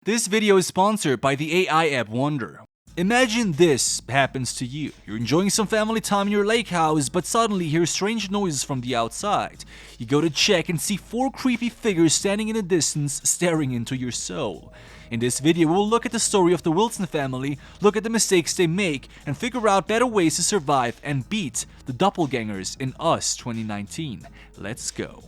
This video is sponsored by the AI app Wonder. Imagine this happens to you. You're enjoying some family time in your lake house, but suddenly hear strange noises from the outside. You go to check and see 4 creepy figures standing in the distance, staring into your soul. In this video, we'll look at the story of the Wilson family, look at the mistakes they make, and figure out better ways to survive and beat the doppelgangers in Us 2019. Let's go.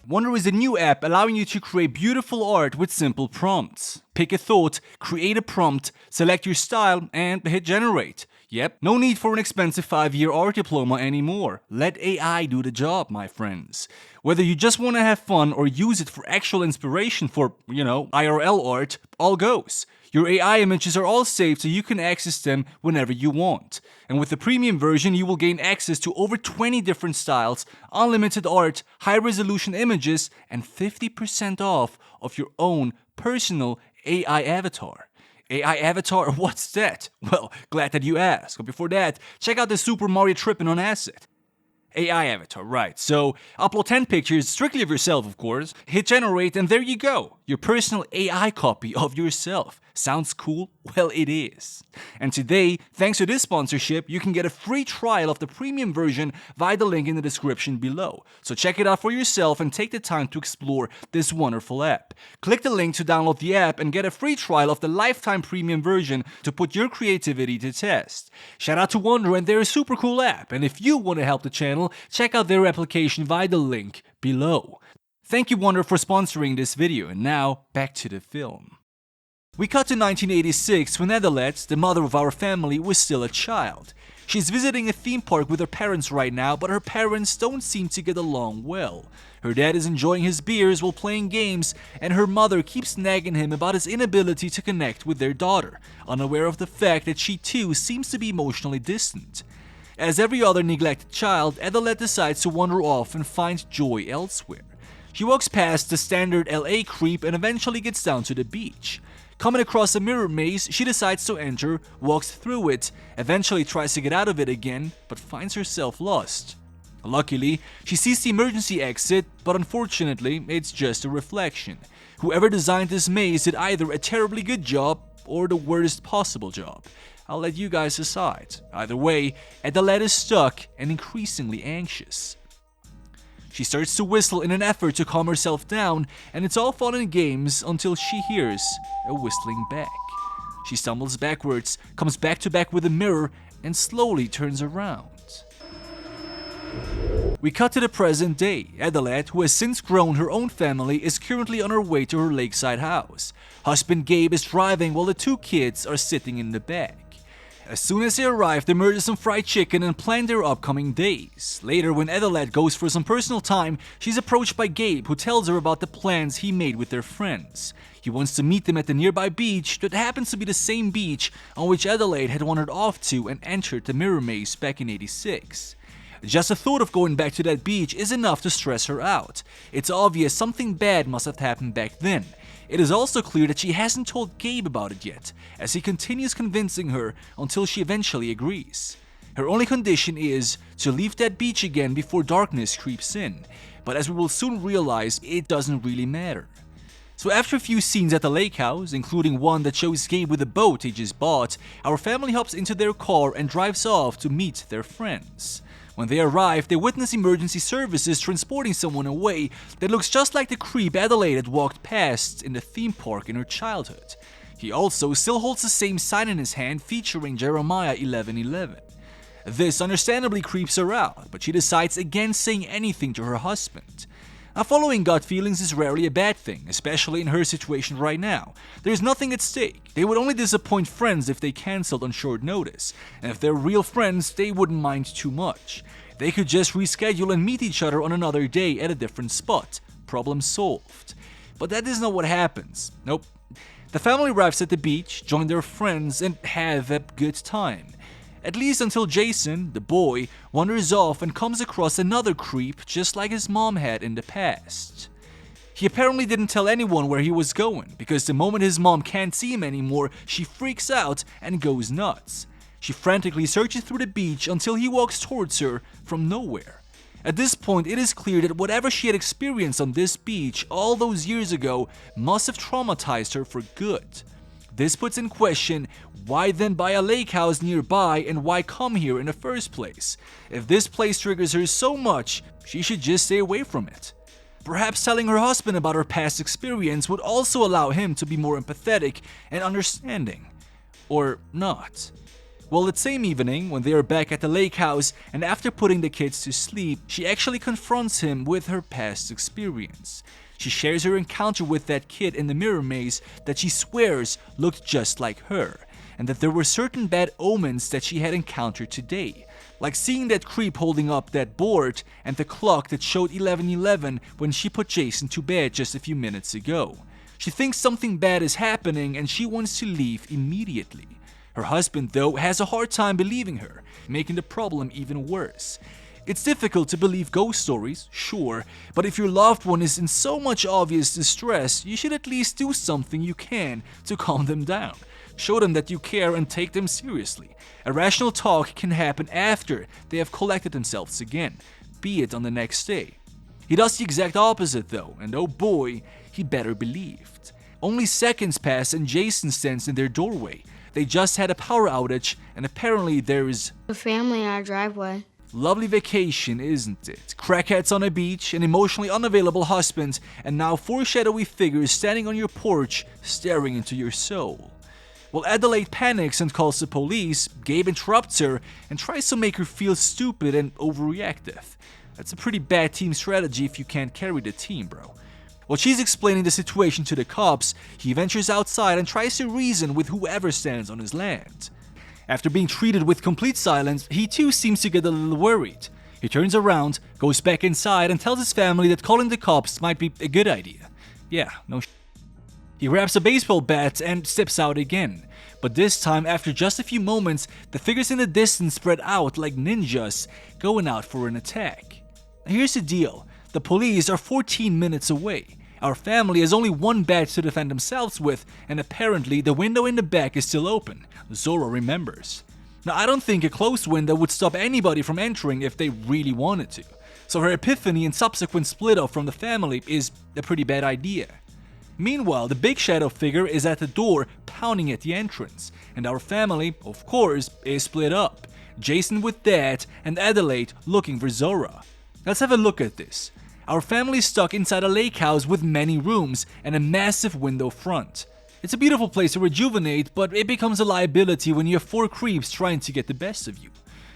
Wonder is a new app allowing you to create beautiful art with simple prompts. Pick a thought, create a prompt, select your style, and hit generate. Yep, no need for an expensive 5-year art diploma anymore. Let AI do the job, my friends. Whether you just want to have fun or use it for actual inspiration for, IRL art, all goes. Your AI images are all saved so you can access them whenever you want. And with the premium version, you will gain access to over 20 different styles, unlimited art, high-resolution images, and 50% off of your own personal AI avatar. AI avatar, what's that? Well, glad that you asked. But before that, check out the Super Mario Trippin' on Acid. AI avatar, right. So, upload 10 pictures, strictly of yourself of course, hit generate, and there you go. Your personal AI copy of yourself. Sounds cool? Well, it is. And today, thanks to this sponsorship, you can get a free trial of the premium version via the link in the description below. So check it out for yourself and take the time to explore this wonderful app. Click the link to download the app and get a free trial of the lifetime premium version to put your creativity to test. Shout out to Wonder and their super cool app, and if you want to help the channel, check out their application via the link below. Thank you Wonder for sponsoring this video, and now back to the film. We cut to 1986 when Adelaide, the mother of our family, was still a child. She's visiting a theme park with her parents right now, but her parents don't seem to get along well. Her dad is enjoying his beers while playing games, and her mother keeps nagging him about his inability to connect with their daughter, unaware of the fact that she too seems to be emotionally distant. As every other neglected child, Adelaide decides to wander off and find joy elsewhere. She walks past the standard LA creep and eventually gets down to the beach. Coming across a mirror maze, she decides to enter, walks through it, eventually tries to get out of it again, but finds herself lost. Luckily, she sees the emergency exit, but unfortunately, it's just a reflection. Whoever designed this maze did either a terribly good job or the worst possible job. I'll let you guys decide. Either way, Adelaide is stuck and increasingly anxious. She starts to whistle in an effort to calm herself down, and it's all fun and games until she hears a whistling back. She stumbles backwards, comes back to back with a mirror, and slowly turns around. We cut to the present day. Adelaide, who has since grown her own family, is currently on her way to her lakeside house. Husband Gabe is driving while the 2 kids are sitting in the back. As soon as they arrive, they murder some fried chicken and plan their upcoming days. Later, when Adelaide goes for some personal time, she's approached by Gabe, who tells her about the plans he made with their friends. He wants to meet them at the nearby beach that happens to be the same beach on which Adelaide had wandered off to and entered the mirror maze back in '86. Just the thought of going back to that beach is enough to stress her out. It's obvious something bad must have happened back then. It is also clear that she hasn't told Gabe about it yet, as he continues convincing her until she eventually agrees. Her only condition is to leave that beach again before darkness creeps in, but as we will soon realize, it doesn't really matter. So after a few scenes at the lake house, including one that shows Gabe with a boat he just bought, our family hops into their car and drives off to meet their friends. When they arrive, they witness emergency services transporting someone away that looks just like the creep Adelaide had walked past in the theme park in her childhood. He also still holds the same sign in his hand featuring Jeremiah 11:11. This understandably creeps her out, but she decides against saying anything to her husband. Now, following gut feelings is rarely a bad thing, especially in her situation right now. There's nothing at stake. They would only disappoint friends if they cancelled on short notice, and if they're real friends, they wouldn't mind too much. They could just reschedule and meet each other on another day at a different spot. Problem solved. But that is not what happens. Nope. The family arrives at the beach, join their friends, and have a good time. At least until Jason, the boy, wanders off and comes across another creep just like his mom had in the past. He apparently didn't tell anyone where he was going, because the moment his mom can't see him anymore, she freaks out and goes nuts. She frantically searches through the beach until he walks towards her from nowhere. At this point, it is clear that whatever she had experienced on this beach all those years ago must have traumatized her for good. This puts in question, why then buy a lake house nearby and why come here in the first place? If this place triggers her so much, she should just stay away from it. Perhaps telling her husband about her past experience would also allow him to be more empathetic and understanding. Or not. Well, that same evening, when they are back at the lake house and after putting the kids to sleep, she actually confronts him with her past experience. She shares her encounter with that kid in the mirror maze that she swears looked just like her, and that there were certain bad omens that she had encountered today, like seeing that creep holding up that board and the clock that showed 11:11 when she put Jason to bed just a few minutes ago. She thinks something bad is happening and she wants to leave immediately. Her husband, though, has a hard time believing her, making the problem even worse. It's difficult to believe ghost stories, sure, but if your loved one is in so much obvious distress, you should at least do something you can to calm them down. Show them that you care and take them seriously. A rational talk can happen after they have collected themselves again, be it on the next day. He does the exact opposite though, and oh boy, he better believed. Only seconds pass and Jason stands in their doorway. They just had a power outage and apparently there is a family in our driveway. Lovely vacation, isn't it? Crackheads on a beach, an emotionally unavailable husband, and now 4 shadowy figures standing on your porch, staring into your soul. While Adelaide panics and calls the police, Gabe interrupts her and tries to make her feel stupid and overreactive. That's a pretty bad team strategy if you can't carry the team, bro. While she's explaining the situation to the cops, he ventures outside and tries to reason with whoever stands on his land. After being treated with complete silence, he too seems to get a little worried. He turns around, goes back inside and tells his family that calling the cops might be a good idea. Yeah, no sh**. He grabs a baseball bat and steps out again. But this time, after just a few moments, the figures in the distance spread out like ninjas, going out for an attack. Now here's the deal. The police are 14 minutes away. Our family has only one bat to defend themselves with, and apparently the window in the back is still open. Zora remembers. Now I don't think a closed window would stop anybody from entering if they really wanted to. So her epiphany and subsequent split off from the family is a pretty bad idea. Meanwhile, the big shadow figure is at the door pounding at the entrance, and our family, of course, is split up. Jason with Dad and Adelaide looking for Zora. Let's have a look at this. Our family is stuck inside a lake house with many rooms and a massive window front. It's a beautiful place to rejuvenate, but it becomes a liability when you have 4 creeps trying to get the best of you.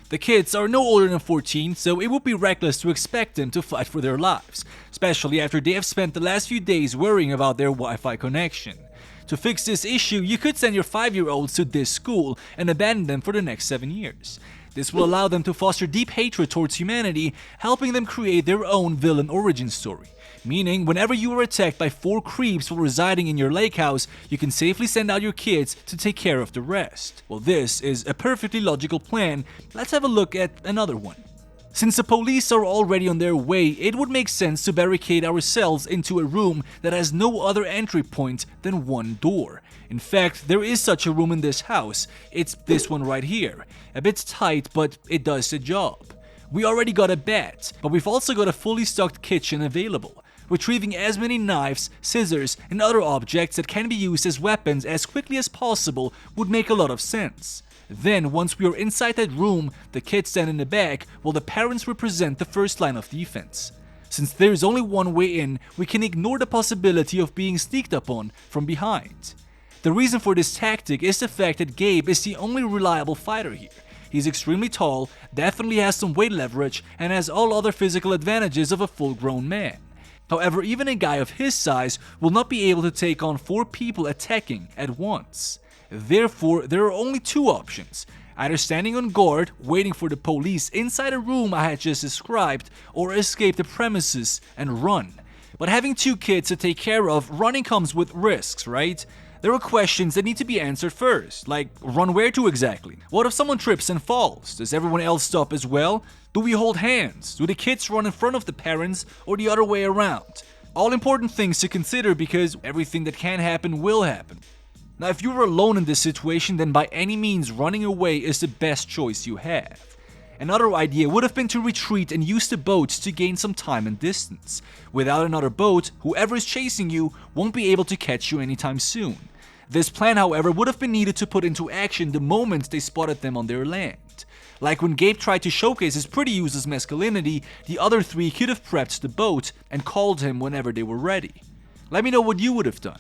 The kids are no older than 14, so it would be reckless to expect them to fight for their lives, especially after they have spent the last few days worrying about their Wi-Fi connection. To fix this issue, you could send your 5-year-olds to this school and abandon them for the next 7 years. This will allow them to foster deep hatred towards humanity, helping them create their own villain origin story. Meaning, whenever you are attacked by 4 creeps while residing in your lake house, you can safely send out your kids to take care of the rest. Well, this is a perfectly logical plan. Let's have a look at another one. Since the police are already on their way, it would make sense to barricade ourselves into a room that has no other entry point than one door. In fact, there is such a room in this house. It's this one right here. A bit tight, but it does the job. We already got a bed, but we've also got a fully stocked kitchen available. Retrieving as many knives, scissors, and other objects that can be used as weapons as quickly as possible would make a lot of sense. Then, once we are inside that room, the kids stand in the back while the parents represent the first line of defense. Since there is only one way in, we can ignore the possibility of being sneaked upon from behind. The reason for this tactic is the fact that Gabe is the only reliable fighter here. He's extremely tall, definitely has some weight leverage, and has all other physical advantages of a full-grown man. However, even a guy of his size will not be able to take on 4 people attacking at once. Therefore, there are only 2 options. Either standing on guard, waiting for the police inside a room I had just described, or escape the premises and run. But having 2 kids to take care of, running comes with risks, right? There are questions that need to be answered first, like run where to exactly? What if someone trips and falls? Does everyone else stop as well? Do we hold hands? Do the kids run in front of the parents or the other way around? All important things to consider because everything that can happen will happen. Now, if you are alone in this situation, then by any means running away is the best choice you have. Another idea would have been to retreat and use the boat to gain some time and distance. Without another boat, whoever is chasing you won't be able to catch you anytime soon. This plan, however, would have been needed to put into action the moment they spotted them on their land. Like when Gabe tried to showcase his pretty user's masculinity, the other three could have prepped the boat and called him whenever they were ready. Let me know what you would have done.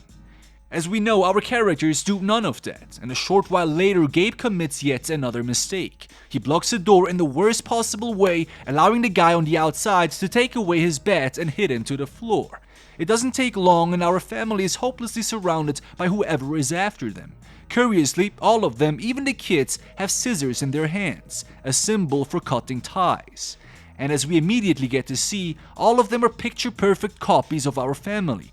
As we know, our characters do none of that, and a short while later Gabe commits yet another mistake. He blocks the door in the worst possible way, allowing the guy on the outside to take away his bat and hit him to the floor. It doesn't take long and our family is hopelessly surrounded by whoever is after them. Curiously, all of them, even the kids, have scissors in their hands, a symbol for cutting ties. And as we immediately get to see, all of them are picture-perfect copies of our family.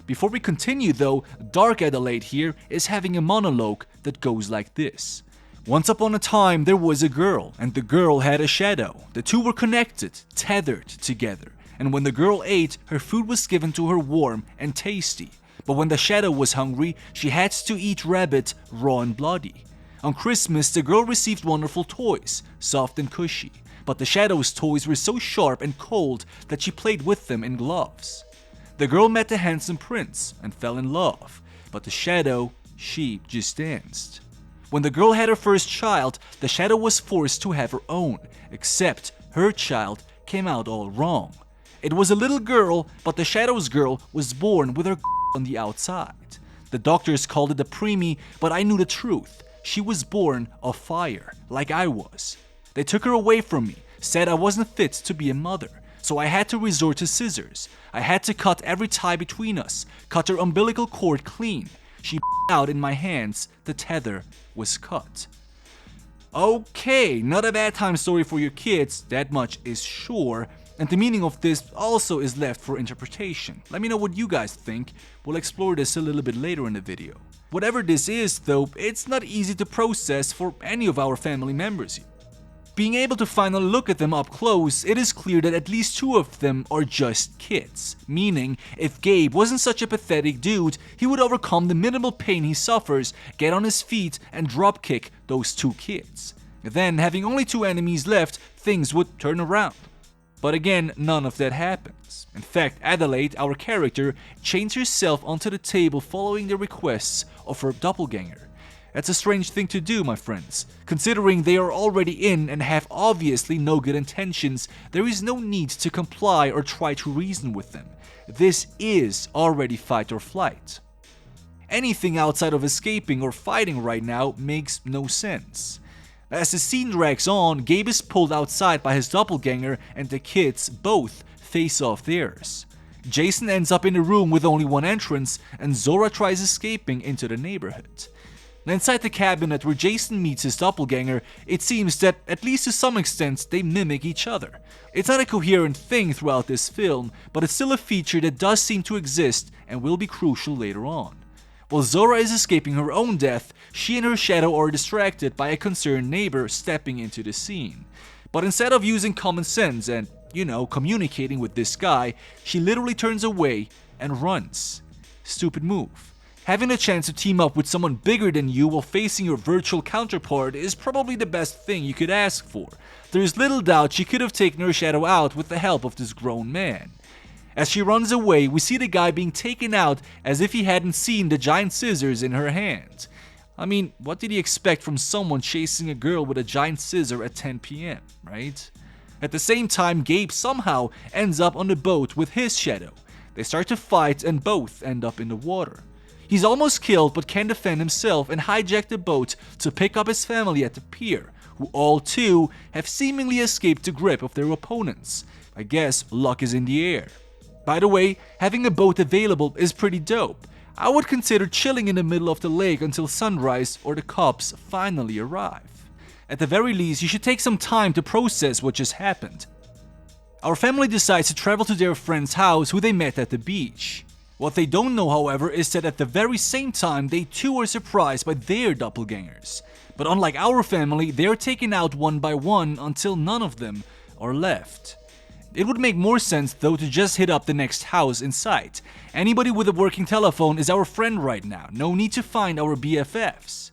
Before we continue though, Dark Adelaide here is having a monologue that goes like this. Once upon a time there was a girl, and the girl had a shadow. The two were connected, tethered together, and when the girl ate, her food was given to her warm and tasty. But when the shadow was hungry, she had to eat rabbit raw and bloody. On Christmas, the girl received wonderful toys, soft and cushy, but the shadow's toys were so sharp and cold that she played with them in gloves. The girl met the handsome prince and fell in love, but the shadow, she just danced. When the girl had her first child, the shadow was forced to have her own, except her child came out all wrong. It was a little girl, but the shadow's girl was born with her on the outside. The doctors called it a preemie, but I knew the truth. She was born of fire, like I was. They took her away from me, said I wasn't fit to be a mother. So I had to resort to scissors. I had to cut every tie between us, cut her umbilical cord clean. She out in my hands, the tether was cut. Okay, not a bad time story for your kids, that much is sure. And the meaning of this also is left for interpretation. Let me know what you guys think. We'll explore this a little bit later in the video. Whatever this is though, it's not easy to process for any of our family members here. Being able to finally look at them up close, it is clear that at least two of them are just kids. Meaning, if Gabe wasn't such a pathetic dude, he would overcome the minimal pain he suffers, get on his feet and dropkick those two kids. Then, having only two enemies left, things would turn around. But again, none of that happens. In fact, Adelaide, our character, chains herself onto the table following the requests of her doppelganger. That's a strange thing to do, my friends. Considering they are already in and have obviously no good intentions, there is no need to comply or try to reason with them. This is already fight or flight. Anything outside of escaping or fighting right now makes no sense. As the scene drags on, Gabe is pulled outside by his doppelganger and the kids both face off theirs. Jason ends up in a room with only one entrance and Zora tries escaping into the neighborhood. Inside the cabinet where Jason meets his doppelganger, it seems that, at least to some extent, they mimic each other. It's not a coherent thing throughout this film, but it's still a feature that does seem to exist and will be crucial later on. While Zora is escaping her own death, she and her shadow are distracted by a concerned neighbor stepping into the scene. But instead of using common sense and, communicating with this guy, she literally turns away and runs. Stupid move. Having a chance to team up with someone bigger than you while facing your virtual counterpart is probably the best thing you could ask for. There is little doubt she could have taken her shadow out with the help of this grown man. As she runs away, we see the guy being taken out as if he hadn't seen the giant scissors in her hand. I mean, what did he expect from someone chasing a girl with a giant scissor at 10 PM, right? At the same time, Gabe somehow ends up on the boat with his shadow. They start to fight and both end up in the water. He's almost killed but can defend himself and hijack the boat to pick up his family at the pier, who all too have seemingly escaped the grip of their opponents. I guess luck is in the air. By the way, having a boat available is pretty dope. I would consider chilling in the middle of the lake until sunrise or the cops finally arrive. At the very least, you should take some time to process what just happened. Our family decides to travel to their friend's house who they met at the beach. What they don't know, however, is that at the very same time, they too are surprised by their doppelgangers. But unlike our family, they are taken out one by one until none of them are left. It would make more sense though to just hit up the next house in sight. Anybody with a working telephone is our friend right now, no need to find our BFFs.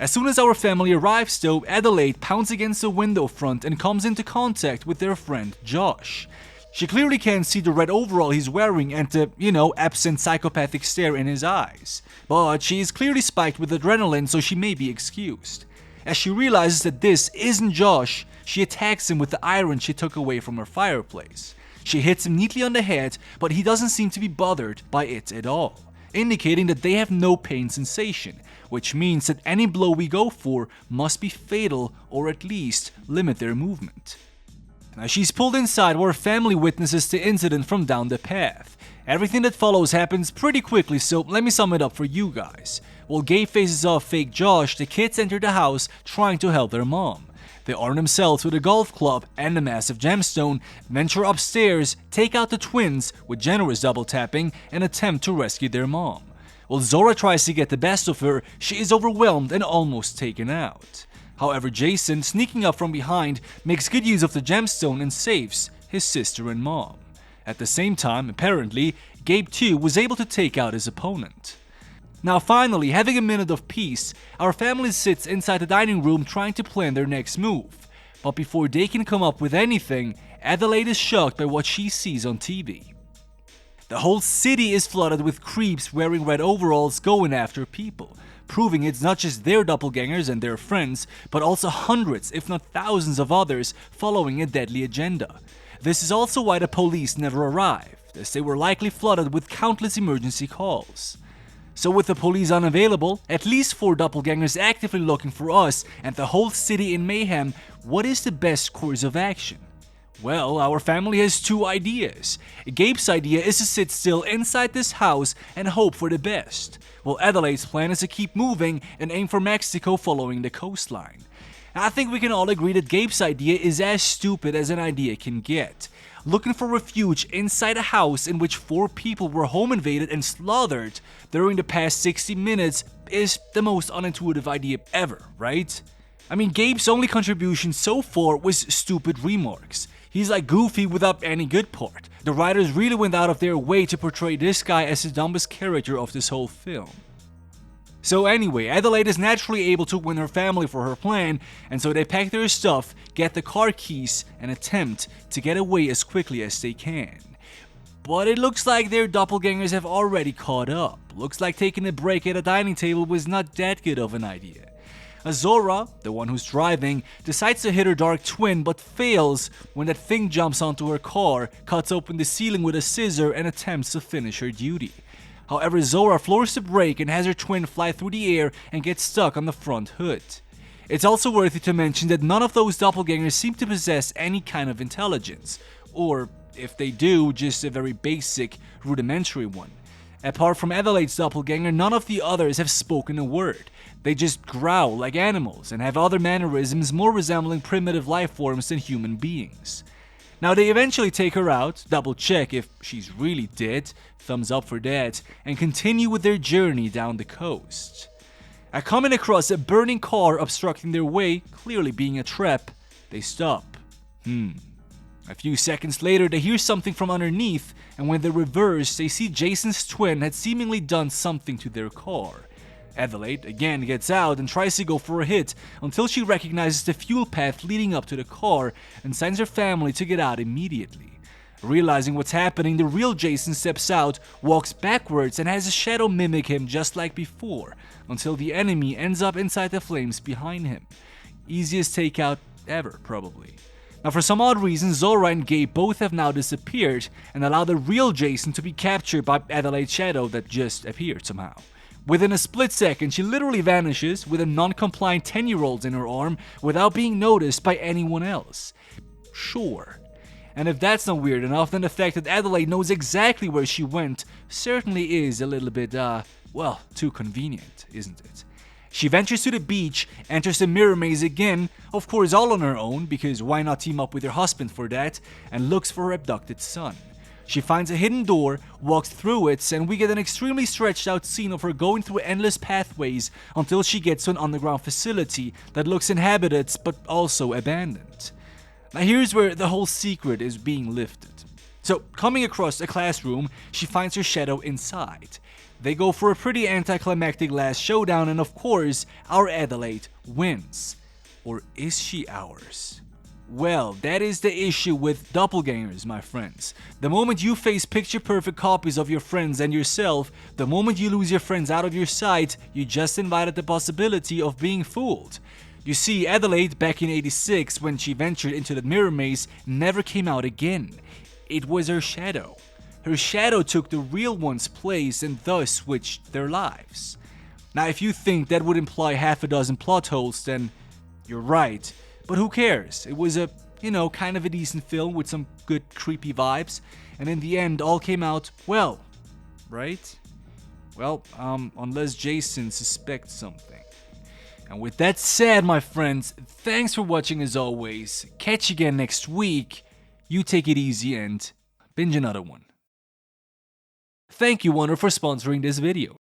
As soon as our family arrives though, Adelaide pounds against the window front and comes into contact with their friend Josh. She clearly can't see the red overall he's wearing and the, absent psychopathic stare in his eyes. But she is clearly spiked with adrenaline, so she may be excused. As she realizes that this isn't Josh, she attacks him with the iron she took away from her fireplace. She hits him neatly on the head, but he doesn't seem to be bothered by it at all, indicating that they have no pain sensation, which means that any blow we go for must be fatal or at least limit their movement. Now she's pulled inside where family witnesses the incident from down the path. Everything that follows happens pretty quickly, so let me sum it up for you guys. While Gabe faces off fake Josh, the kids enter the house trying to help their mom. They arm themselves with a golf club and a massive gemstone, venture upstairs, take out the twins with generous double tapping, and attempt to rescue their mom. While Zora tries to get the best of her, she is overwhelmed and almost taken out. However, Jason, sneaking up from behind, makes good use of the gemstone and saves his sister and mom. At the same time, apparently, Gabe too was able to take out his opponent. Now finally, having a minute of peace, our family sits inside the dining room trying to plan their next move. But before they can come up with anything, Adelaide is shocked by what she sees on TV. The whole city is flooded with creeps wearing red overalls going after people, proving it's not just their doppelgangers and their friends, but also hundreds, if not thousands of others following a deadly agenda. This is also why the police never arrived, as they were likely flooded with countless emergency calls. So with the police unavailable, at least 4 doppelgangers actively looking for us, and the whole city in mayhem, what is the best course of action? Well, our family has 2 ideas. Gabe's idea is to sit still inside this house and hope for the best, while Adelaide's plan is to keep moving and aim for Mexico following the coastline. I think we can all agree that Gabe's idea is as stupid as an idea can get. Looking for refuge inside a house in which 4 people were home invaded and slaughtered during the past 60 minutes is the most unintuitive idea ever, right? I mean, Gabe's only contribution so far was stupid remarks. He's like Goofy without any good part. The writers really went out of their way to portray this guy as the dumbest character of this whole film. So anyway, Adelaide is naturally able to win her family for her plan, and so they pack their stuff, get the car keys, and attempt to get away as quickly as they can. But it looks like their doppelgangers have already caught up. Looks like taking a break at a dining table was not that good of an idea. Zora, the one who's driving, decides to hit her dark twin but fails when that thing jumps onto her car, cuts open the ceiling with a scissor, and attempts to finish her duty. However, Zora floors the brake and has her twin fly through the air and get stuck on the front hood. It's also worthy to mention that none of those doppelgangers seem to possess any kind of intelligence, or if they do, just a very basic, rudimentary one. Apart from Adelaide's doppelganger, none of the others have spoken a word. They just growl like animals and have other mannerisms more resembling primitive life forms than human beings. Now they eventually take her out, double check if she's really dead, thumbs up for that, and continue with their journey down the coast. Coming across a burning car obstructing their way, clearly being a trap, they stop. A few seconds later they hear something from underneath, and when they reverse, they see Jason's twin had seemingly done something to their car. Adelaide again gets out and tries to go for a hit until she recognizes the fuel path leading up to the car and signs her family to get out immediately. Realizing what's happening, the real Jason steps out, walks backwards, and has a shadow mimic him just like before, until the enemy ends up inside the flames behind him. Easiest takeout ever, probably. Now for some odd reason, Zora and Gabe both have now disappeared and allow the real Jason to be captured by Adelaide's shadow that just appeared somehow. Within a split second, she literally vanishes with a non-compliant 10-year-old in her arm without being noticed by anyone else. Sure. And if that's not weird enough, then the fact that Adelaide knows exactly where she went certainly is a little bit, too convenient, isn't it? She ventures to the beach, enters the mirror maze again, of course all on her own, because why not team up with her husband for that, and looks for her abducted son. She finds a hidden door, walks through it, and we get an extremely stretched out scene of her going through endless pathways until she gets to an underground facility that looks inhabited but also abandoned. Now here's where the whole secret is being lifted. So, coming across a classroom, she finds her shadow inside. They go for a pretty anticlimactic last showdown, and of course, our Adelaide wins. Or is she ours? Well, that is the issue with doppelgangers, my friends. The moment you face picture-perfect copies of your friends and yourself, the moment you lose your friends out of your sight, you just invited the possibility of being fooled. You see, Adelaide, back in '86, when she ventured into the mirror maze, never came out again. It was her shadow. Her shadow took the real one's place and thus switched their lives. Now, if you think that would imply half a dozen plot holes, then you're right. But who cares? It was a, kind of a decent film with some good creepy vibes. And in the end, all came out well, right? Well, unless Jason suspects something. And with that said, my friends, thanks for watching as always. Catch you again next week. You take it easy and binge another one. Thank you, Wonder, for sponsoring this video.